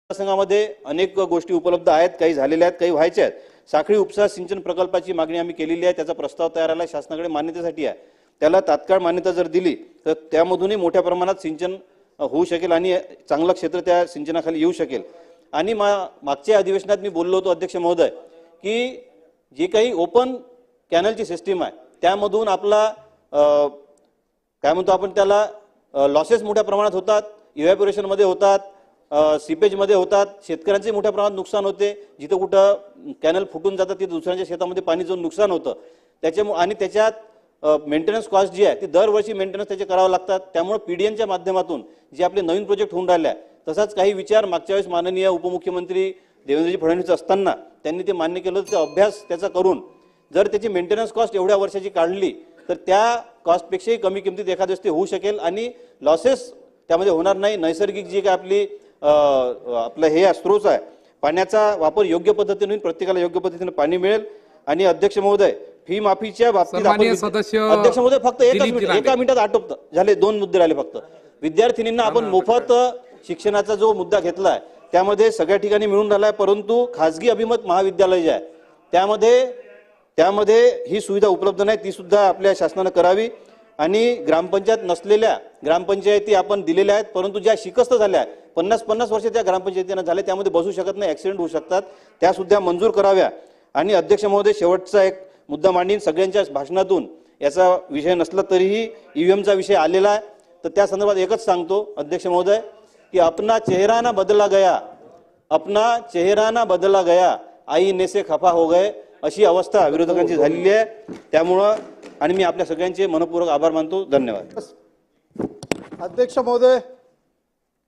संघामध्ये अनेक गोष्टी उपलब्ध आहेत, काही झालेल्या आहेत, काही व्हायच्या आहेत। साखळी उपसा सिंचन प्रकल्पाची मागणी आम्ही केलेली आहे, त्याचा प्रस्ताव तयार आला, शासनाकडे मान्यतेसाठी आहे। त्याला तात्काळ मान्यता जर दिली तर त्यामधूनही मोठ्या प्रमाणात सिंचन होऊ शकेल आणि चांगलं क्षेत्र त्या सिंचनाखाली येऊ शकेल। आणि मागच्या अधिवेशनात मी बोललो होतो अध्यक्ष महोदय की जे काही ओपन कॅनलची सिस्टीम आहे त्यामधून आपला काय म्हणतो आपण त्याला लॉसेस मोठ्या प्रमाणात होतात, इव्हॅपोरेशन मध्ये होतात, सीपेज मध्ये होतात, शेतकऱ्यांचे मोठ्या प्रमाणात नुकसान होते। जिथे कुठं कॅनल फुटून जातात तिथे दुसऱ्यांच्या शेतामध्ये पाणी जाऊन नुकसान होतं। त्याच्यामुळे आणि त्याच्यात मेंटेनन्स कॉस्ट जी आहे ती दरवर्षी मेंटेनन्स त्याचे करावे लागतात। त्यामुळे पीडीएनच्या माध्यमातून जे आपले नवीन प्रोजेक्ट होऊन राहिले तसाच काही विचार मागच्या वेळेस माननीय उपमुख्यमंत्री देवेंद्रजी फडणवीस असताना त्यांनी ते मान्य केलं, ते अभ्यास त्याचा करून जर त्याची मेंटेनन्स कॉस्ट एवढ्या वर्षाची काढली तर त्या कॉस्टपेक्षाही कमी किमतीत एखाद्या दिवशी होऊ शकेल आणि लॉसेस त्यामध्ये होणार नाही। नैसर्गिक जी काय आपली आपलं हे स्त्रोत आहे पाण्याचा वापर योग्य पद्धतीने होईल, प्रत्येकाला योग्य पद्धतीने पाणी मिळेल। आणि अध्यक्ष महोदय फी माफीच्या बाबतीत अध्यक्ष महोदय फक्त एका मिनिटात आटोपतं झाले, 2 मुद्दे राहिले फक्त। विद्यार्थिनींना आपण मोफत शिक्षणाचा जो मुद्दा घेतलाय त्यामध्ये सगळ्या ठिकाणी मिळून राहिलाय, परंतु खासगी अभिमत महाविद्यालय जे आहे त्यामध्ये ही सुविधा उपलब्ध नाही, ती सुद्धा आपल्या शासनाने करावी। आणि ग्रामपंचायत नसलेल्या ग्रामपंचायती आपण दिलेल्या आहेत, परंतु ज्या शिकस्त झाल्या 50-50 वर्ष त्या ग्रामपंचायतींना झाले, त्यामध्ये बसू शकत नाही, ऍक्सिडेंट होऊ शकतात, त्या सुद्धा मंजूर कराव्या। आणि अध्यक्ष महोदय शेवटचा एक मुद्दा मांडीन, सगळ्यांच्या भाषणातून याचा विषय नसला तरीही ईव्हीएमचा विषय आलेला आहे, तर त्या संदर्भात एकच सांगतो अध्यक्ष महोदय की अपना चेहरा ना बदला गया आईने से खफा हो गए, अशी अवस्था विरोधकांची झालेली आहे। त्यामुळं आणि मी आपल्या सगळ्यांचे मनपूर्वक आभार मानतो। धन्यवाद। अध्यक्ष महोदय।